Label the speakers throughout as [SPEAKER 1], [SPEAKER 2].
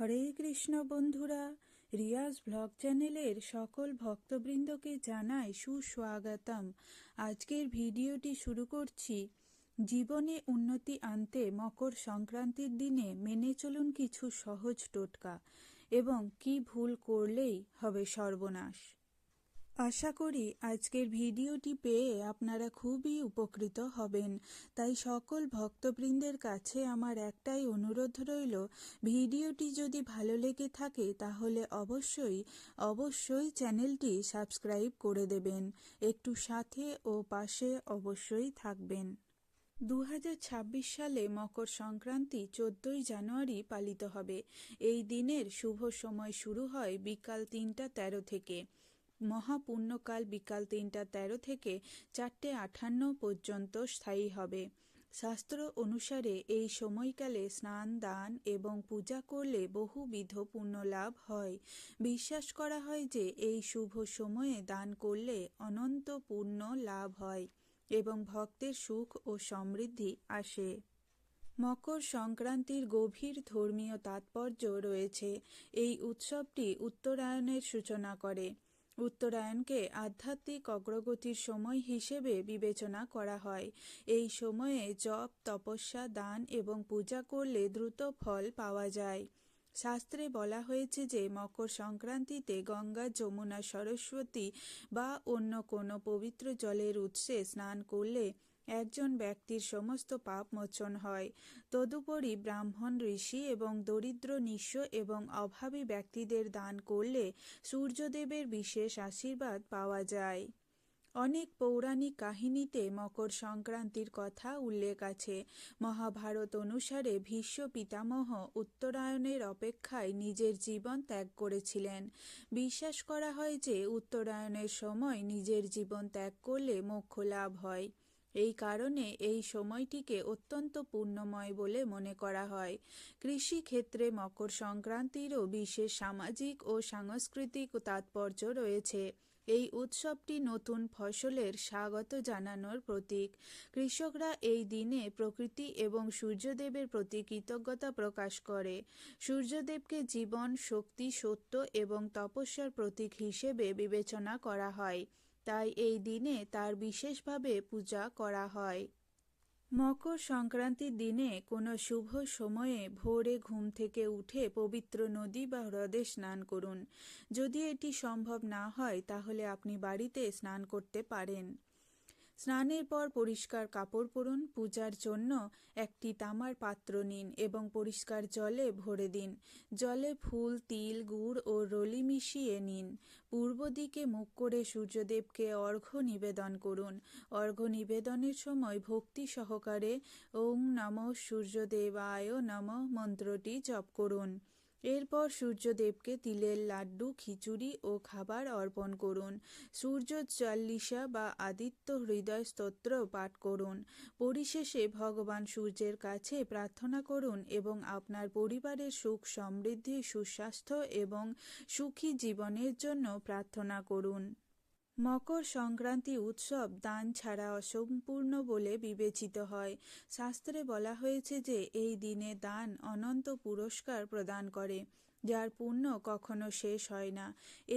[SPEAKER 1] হরে কৃষ্ণ বন্ধুরা, রিয়াজ ব্লগ চ্যানেলের সকল ভক্তবৃন্দকে জানাই সুস্বাগতম। আজকের ভিডিওটি শুরু করছি। জীবনে উন্নতি আনতে মকর সংক্রান্তির দিনে মেনে চলুন কিছু সহজ টোটকা এবং কি ভুল করলেই হবে সর্বনাশ। আশা করি আজকের ভিডিওটি পেয়ে আপনারা খুবই উপকৃত হবেন। তাই সকল ভক্তবৃন্দের কাছে আমার একটাই অনুরোধ রইল, ভিডিওটি যদি ভালো লেগে থাকে তাহলে অবশ্যই চ্যানেলটি সাবস্ক্রাইব করে দেবেন। একটু সাথে ও পাশে অবশ্যই থাকবেন। 2026 সালে মকর সংক্রান্তি 14ই জানুয়ারি পালিত হবে। এই দিনের শুভ সময় শুরু হয় বিকাল 3:13 থেকে। মহাপুণ্যকাল বিকাল 3:13 থেকে 4:58 পর্যন্ত স্থায়ী হবে। শাস্ত্র অনুসারে এই সময়কালে স্নান, দান এবং পূজা করলে বহুবিধ পুণ্য লাভ হয়। বিশ্বাস করা হয় যে এই শুভ সময়ে দান করলে অনন্ত পুণ্য লাভ হয় এবং ভক্তের সুখ ও সমৃদ্ধি আসে। মকর সংক্রান্তির গভীর ধর্মীয় তাৎপর্য রয়েছে। এই উৎসবটি উত্তরায়ণের সূচনা করে। উত্তরায়ণকে আধ্যাত্মিক অগ্রগতির সময় হিসেবে বিবেচনা করা হয়। এই সময়ে জপ, তপস্যা, দান এবং পূজা করলে দ্রুত ফল পাওয়া যায়। শাস্ত্রে বলা হয়েছে যে মকর সংক্রান্তিতে গঙ্গা, যমুনা, সরস্বতী বা অন্য কোনো পবিত্র জলের উৎসে স্নান করলে একজন ব্যক্তির সমস্ত পাপ মোচন হয়। তদুপরি ব্রাহ্মণ, ঋষি এবং দরিদ্র, নিঃস্ব এবং অভাবী ব্যক্তিদের দান করলে সূর্যদেবের বিশেষ আশীর্বাদ পাওয়া যায়। অনেক পৌরাণিক কাহিনীতে মকর সংক্রান্তির কথা উল্লেখ আছে। মহাভারত অনুসারে ভীষ্ম পিতামহ উত্তরায়ণের অপেক্ষায় নিজের জীবন ত্যাগ করেছিলেন। বিশ্বাস করা হয় যে উত্তরায়ণের সময় নিজের জীবন ত্যাগ করলে মোক্ষ লাভ হয়। এই কারণে এই সময়টিকে অত্যন্ত পুণ্যময় বলে মনে করা হয়। কৃষি ক্ষেত্রে মকর সংক্রান্তিরও বিশেষ সামাজিক ও সাংস্কৃতিক তাৎপর্য রয়েছে। এই উৎসবটি নতুন ফসলের স্বাগত জানানোর প্রতীক। কৃষকরা এই দিনে প্রকৃতি এবং সূর্যদেবের প্রতি কৃতজ্ঞতা প্রকাশ করে। সূর্যদেবকে জীবন, শক্তি, সত্য এবং তপস্যার প্রতীক হিসেবে বিবেচনা করা হয়। তাই এই দিনে তার বিশেষভাবে পূজা করা হয়। মকর সংক্রান্তির দিনে কোনো শুভ সময়ে ভোরে ঘুম থেকে উঠে পবিত্র নদী বা হ্রদে স্নান করুন। যদি এটি সম্ভব না হয় তাহলে আপনি বাড়িতে স্নান করতে পারেন। স্নানের পর পরিষ্কার কাপড় পরুন। পূজার জন্য একটি তামার পাত্র নিন এবং পরিষ্কার জলে ভরে দিন। জলে ফুল, তিল, গুড় ও রলি মিশিয়ে নিন। পূর্ব দিকে মুখ করে সূর্যদেবকে অর্ঘ্য নিবেদন করুন। অর্ঘ্য নিবেদনের সময় ভক্তি সহকারে ওং নমঃ সূর্যদেবায় নমঃ মন্ত্রটি জপ করুন। এরপর সূর্যদেবকে তিলের লাড্ডু, খিচুড়ি ও খাবার অর্পণ করুন। সূর্য চল্লিশা বা আদিত্য হৃদয় স্তোত্র পাঠ করুন। পরিশেষে ভগবান সূর্যের কাছে প্রার্থনা করুন এবং আপনার পরিবারের সুখ, সমৃদ্ধি, সুস্বাস্থ্য এবং সুখী জীবনের জন্য প্রার্থনা করুন। মকর সংক্রান্তি উৎসব দান ছাড়া অসম্পূর্ণ বলে বিবেচিত হয়। শাস্ত্রে বলা হয়েছে যে এই দিনে দান অনন্ত পুরস্কার প্রদান করে, যার পুণ্য কখনো শেষ হয় না।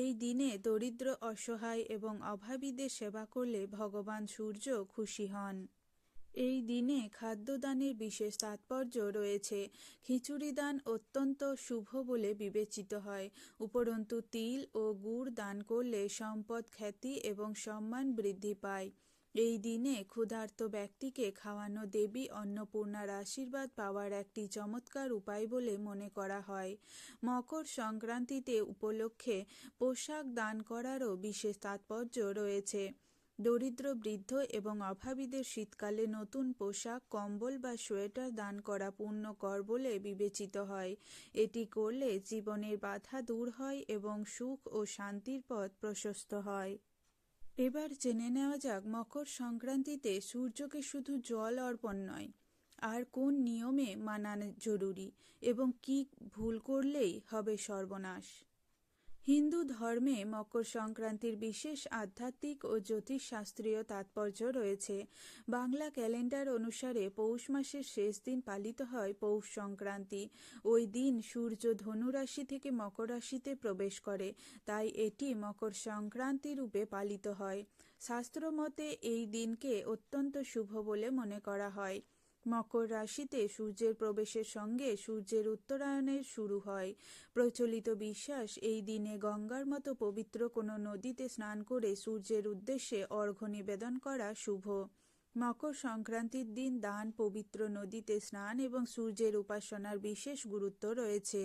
[SPEAKER 1] এই দিনে দরিদ্র, অসহায় এবং অভাবীদের সেবা করলে ভগবান সূর্য খুশি হন। এই দিনে খাদ্যদানের বিশেষ তাৎপর্য রয়েছে। খিচুড়ি দান অত্যন্ত শুভ বলে বিবেচিত হয়। উপরন্তু তিল ও গুড় দান করলে সম্পদ, খ্যাতি এবং সম্মান বৃদ্ধি পায়। এই দিনে ক্ষুধার্ত ব্যক্তিকে খাওয়ানো দেবী অন্নপূর্ণার আশীর্বাদ পাওয়ার একটি চমৎকার উপায় বলে মনে করা হয়। মকর সংক্রান্তিতে উপলক্ষে পোশাক দান করারও বিশেষ তাৎপর্য রয়েছে। দরিদ্র, বৃদ্ধ এবং অভাবীদের শীতকালে নতুন পোশাক, কম্বল বা সোয়েটার দান করা পুণ্যকর বলে বিবেচিত হয়। এটি করলে জীবনের বাধা দূর হয় এবং সুখ ও শান্তির পথ প্রশস্ত হয়। এবার জেনে নেওয়া যাক মকর সংক্রান্তিতে সূর্যকে শুধু জল অর্পণ নয়, আর কোন নিয়মে মানা জরুরি এবং কি ভুল করলেই হবে সর্বনাশ। হিন্দু ধর্মে মকর সংক্রান্তির বিশেষ আধ্যাত্মিক ও জ্যোতিষশাস্ত্রীয় তাৎপর্য রয়েছে। বাংলা ক্যালেন্ডার অনুসারে পৌষ মাসের শেষ দিন পালিত হয় পৌষ সংক্রান্তি। ওই দিন সূর্য ধনু রাশি থেকে মকর রাশিতে প্রবেশ করে, তাই এটি মকর সংক্রান্তি রূপে পালিত হয়। শাস্ত্রমতে এই দিনকে অত্যন্ত শুভ বলে মনে করা হয়। মকর রাশিতে সূর্যের প্রবেশের সঙ্গে সূর্যের উত্তরায়ণের শুরু হয়। প্রচলিত বিশ্বাস, এই দিনে গঙ্গার মতো পবিত্র কোনো নদীতে স্নান করে সূর্যের উদ্দেশ্যে অর্ঘ্য নিবেদন করা শুভ। মকর সংক্রান্তির দিন দান, পবিত্র নদীতে স্নান এবং সূর্যের উপাসনার বিশেষ গুরুত্ব রয়েছে।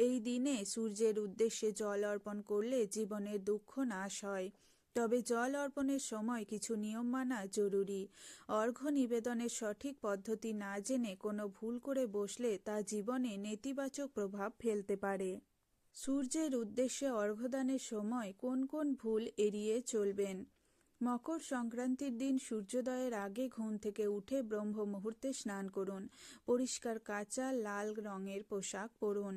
[SPEAKER 1] এই দিনে সূর্যের উদ্দেশ্যে জল অর্পণ করলে জীবনের দুঃখ নাশ হয়। তবে জল অর্পণের সময় কিছু নিয়ম মানা জরুরি। অর্ঘ্য নিবেদনের সঠিক পদ্ধতি না জেনে কোনো ভুল করে বসলে তা জীবনে নেতিবাচক প্রভাব ফেলতে পারে। সূর্যের উদ্দেশ্যে অর্ঘ্যদানের সময় কোন কোন ভুল এড়িয়ে চলবেন? মকর সংক্রান্তির দিন সূর্যোদয়ের আগে ঘুম থেকে উঠে ব্রহ্ম মুহূর্তে স্নান করুন। পরিষ্কার কাঁচা লাল রঙের পোশাক পরুন।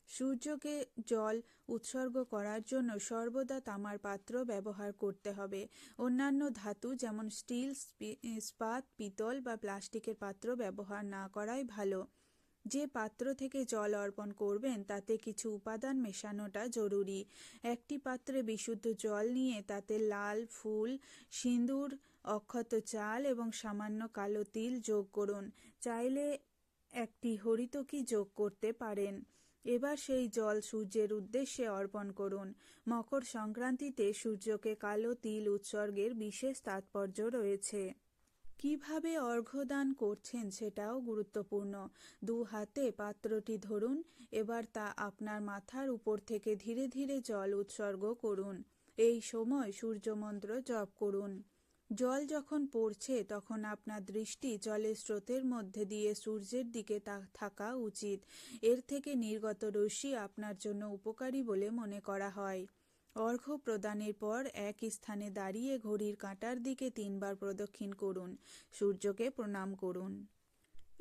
[SPEAKER 1] সূর্যকে জল উৎসর্গ করার জন্য সর্বদা তামার পাত্র ব্যবহার করতে হবে। অন্যান্য ধাতু যেমন স্টিল, ইস্পাত, পিতল বা প্লাস্টিকের পাত্র ব্যবহার না করাই ভালো। যে পাত্র থেকে জল অর্পণ করবেন তাতে কিছু উপাদান মেশানোটা জরুরি। একটি পাত্রে বিশুদ্ধ জল নিয়ে তাতে লাল ফুল, সিঁদুর, অক্ষত চাল এবং সামান্য কালো তিল যোগ করুন। চাইলে একটি হরিতকি যোগ করতে পারেন। এবার সেই জল সূর্যের উদ্দেশ্যে অর্পণ করুন। মকর সংক্রান্তিতে সূর্যকে কালো তিল উৎসর্গের বিশেষ তাৎপর্য রয়েছে। কিভাবে অর্ঘ্যদান করছেন সেটাও গুরুত্বপূর্ণ। দু হাতে পাত্রটি ধরুন। এবার তা আপনার মাথার উপর থেকে ধীরে ধীরে জল উৎসর্গ করুন। এই সময় সূর্যমন্ত্র জপ করুন। জল যখন পড়ছে তখন আপনার দৃষ্টি জলের স্রোতের মধ্যে দিয়ে সূর্যের দিকে থাকা উচিত। এর থেকে নির্গত রশ্মি আপনার জন্য উপকারী বলে মনে করা হয়। অর্ঘ্য প্রদানের পর এক স্থানে দাঁড়িয়ে ঘড়ির কাঁটার দিকে 3 বার প্রদক্ষিণ করুন। সূর্যকে প্রণাম করুন।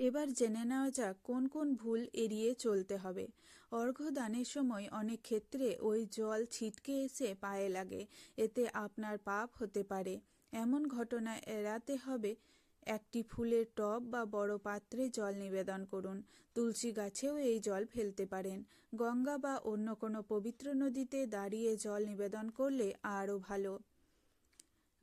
[SPEAKER 1] এবার জেনে নেওয়া যাক কোন কোন ভুল এড়িয়ে চলতে হবে। অর্ঘ্য দানের সময় অনেক ক্ষেত্রে ওই জল ছিটকে এসে পায়ে লাগে। এতে আপনার পাপ হতে পারে। এমন ঘটনা এড়াতে হবে। একটি ফুলের টব বা বড় পাত্রে জল নিবেদন করুন। তুলসী গাছেও এই জল ফেলতে পারেন। গঙ্গা বা অন্য কোনো পবিত্র নদীতে দাঁড়িয়ে জল নিবেদন করলে আরও ভালো।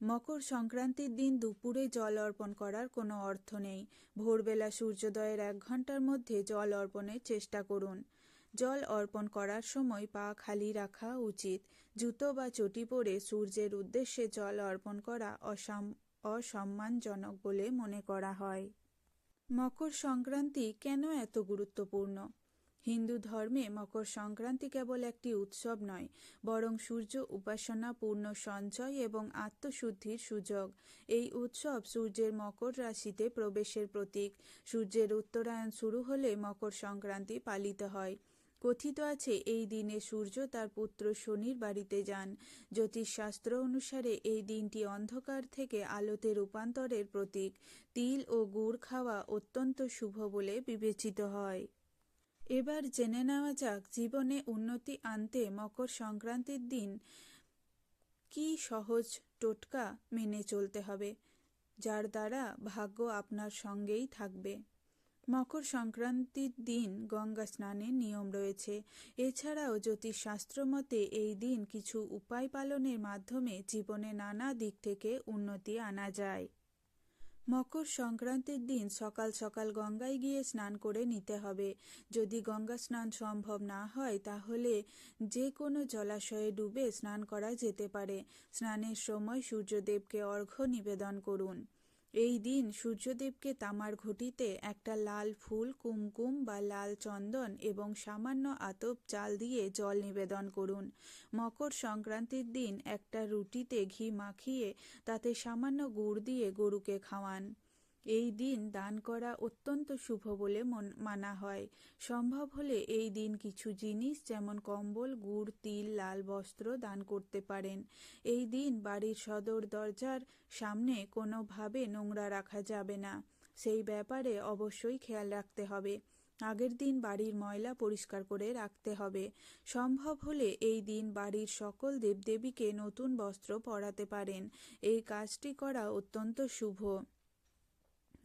[SPEAKER 1] মকর সংক্রান্তির দিন দুপুরে জল অর্পণ করার কোনো অর্থ নেই। ভোরবেলা সূর্যোদয়ের 1 ঘন্টার মধ্যে জল অর্পণের চেষ্টা করুন। জল অর্পণ করার সময় পা খালি রাখা উচিত। জুতো বা চটি পরে সূর্যের উদ্দেশ্যে জল অর্পণ করা অসম্মানজনক বলে মনে করা হয়। মকর সংক্রান্তি কেন এত গুরুত্বপূর্ণ? হিন্দু ধর্মে মকর সংক্রান্তি কেবল একটি উৎসব নয়, বরং সূর্য উপাসনা, পূর্ণ সঞ্চয় এবং আত্মশুদ্ধির সুযোগ। এই উৎসব সূর্যের মকর রাশিতে প্রবেশের প্রতীক। সূর্যের উত্তরায়ণ শুরু হলে মকর সংক্রান্তি পালিত হয়। কথিত আছে এই দিনে সূর্য তার পুত্র শনির বাড়িতে যান। জ্যোতিষশাস্ত্র অনুসারে এই দিনটি অন্ধকার থেকে আলোতে রূপান্তরের প্রতীক। তিল ও গুড় খাওয়া অত্যন্ত শুভ বলে বিবেচিত হয়। এবার জেনে নেওয়া যাক জীবনে উন্নতি আনতে মকর সংক্রান্তির দিন কি সহজ টোটকা মেনে চলতে হবে, যার দ্বারা ভাগ্য আপনার সঙ্গেই থাকবে। মকর সংক্রান্তির দিন গঙ্গা স্নানের নিয়ম রয়েছে। এছাড়াও জ্যোতিষশাস্ত্র মতে এই দিন কিছু উপায় পালনের মাধ্যমে জীবনে নানা দিক থেকে উন্নতি আনা যায়। মকর সংক্রান্তির দিন সকাল সকাল গঙ্গায় গিয়ে স্নান করে নিতে হবে। যদি গঙ্গা স্নান সম্ভব না হয় তাহলে যে কোনো জলাশয়ে ডুবে স্নান করা যেতে পারে। স্নানের সময় সূর্যদেবকে অর্ঘ্য নিবেদন করুন। এই দিন সূর্যদেবকে তামার ঘটিতে একটা লাল ফুল, কুমকুম বা লাল চন্দন এবং সামান্য আতপ চাল দিয়ে জল নিবেদন করুন। মকর সংক্রান্তির দিন একটা রুটিতে ঘি মাখিয়ে তাতে সামান্য গুড় দিয়ে গরুকে খাওয়ান। এই দিন দান করা অত্যন্ত শুভ বলে মানা হয়। সম্ভব হলে এই দিন কিছু জিনিস যেমন কম্বল, গুড়, তিল, লাল বস্ত্র দান করতে পারেন। এই দিন বাড়ির সদর দরজার সামনে কোনোভাবে নোংরা রাখা যাবে না। সেই ব্যাপারে অবশ্যই খেয়াল রাখতে হবে। আগের দিন বাড়ির ময়লা পরিষ্কার করে রাখতে হবে। সম্ভব হলে এই দিন বাড়ির সকল দেবদেবীকে নতুন বস্ত্র পরাতে পারেন। এই কাজটি করা অত্যন্ত শুভ।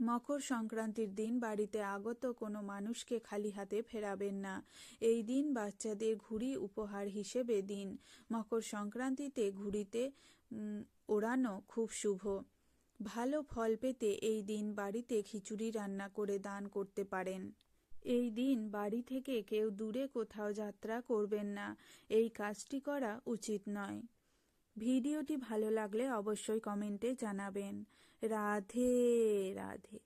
[SPEAKER 1] মকর সংক্রান্তির দিন বাড়িতে আগত কোনো মানুষকে খালি হাতে ফেরাবেন না। এই দিন বাচ্চাদের ঘুড়ি উপহার হিসেবে দিন। মকর সংক্রান্তিতে ঘুড়িতে ওড়ানো খুব শুভ। ভালো ফল পেতে এই দিন বাড়িতে খিচুড়ি রান্না করে দান করতে পারেন। এই দিন বাড়ি থেকে কেউ দূরে কোথাও যাত্রা করবেন না। এই কাজটি করা উচিত নয়। ভিডিওটি ভালো লাগলে অবশ্যই কমেন্টে জানাবেন। রাধে রাধে।